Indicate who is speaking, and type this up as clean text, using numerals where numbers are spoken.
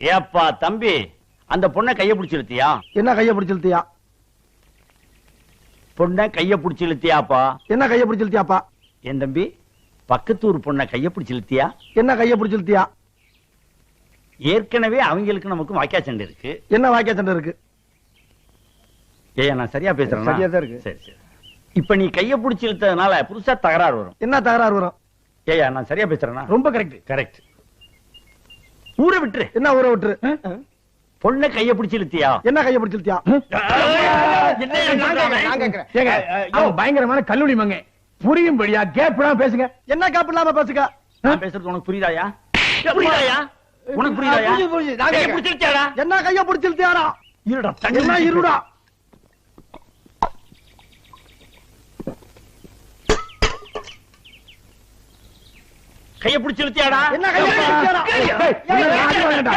Speaker 1: ஏப்பா தம்பி, அந்த பொண்ணை கைய பிடிச்சு இழுத்தியா?
Speaker 2: என்ன கைய பிடிச்சு இழுத்தியா?
Speaker 1: பொண்ணை கைய பிடிச்சு இழுத்தியாப்பா?
Speaker 2: என்ன கைய பிடிச்சு இழுத்தியாப்பா?
Speaker 1: என் தம்பி, பக்கத்தூர் பொண்ணை கைய பிடிச்சு இழுத்தியா?
Speaker 2: என்ன கைய பிடிச்சு இழுத்தியா?
Speaker 1: ஏற்கனவே அவங்களுக்கு நமக்கு வாக்கியா சண்டை இருக்கு.
Speaker 2: என்ன வாக்கிய சண்டை இருக்கு?
Speaker 1: ஏய், நான் சரியா பேசுறேன்?
Speaker 2: சரியா தான் இருக்கு.
Speaker 1: சரி சரி. இப்ப நீ கைய பிடிச்சு இழுத்ததுனால புதுசா தகராறு வரும்.
Speaker 2: என்ன தகராறு வரும்?
Speaker 1: ஏயா, நான் சரியா பேசுறேனா?
Speaker 2: ரொம்ப கரெக்ட்.
Speaker 1: கரெக்ட். ஊரை விட்டுரு.
Speaker 2: என்ன ஊரை விட்டுரு?
Speaker 1: பொண்ணை கைய பிடிச்சு இழுத்தியா?
Speaker 2: என்ன கைய பிடிச்சு இழுத்தியா?
Speaker 3: பயங்கரமான கல்லூரி மங்க புரியும்படியா கேப்லாம் பேசுங்க.
Speaker 2: என்ன கேப் இல்லாம பேசுங்க.
Speaker 1: நான் பேசுறது உனக்கு புரியுதாயா? புரியுதாயா? உனக்கு புரியுதாயா? கைய பிடிச்சு இழுத்தியாடா?
Speaker 2: என்ன கைய பிடிச்சு இழுத்தியாடா?
Speaker 1: இருடா,
Speaker 2: என்ன இருடா?
Speaker 1: கைய பிடிச்சு இழுத்தியாடா?
Speaker 2: என்ன கைய பிடிச்சு இழுத்தியாடா?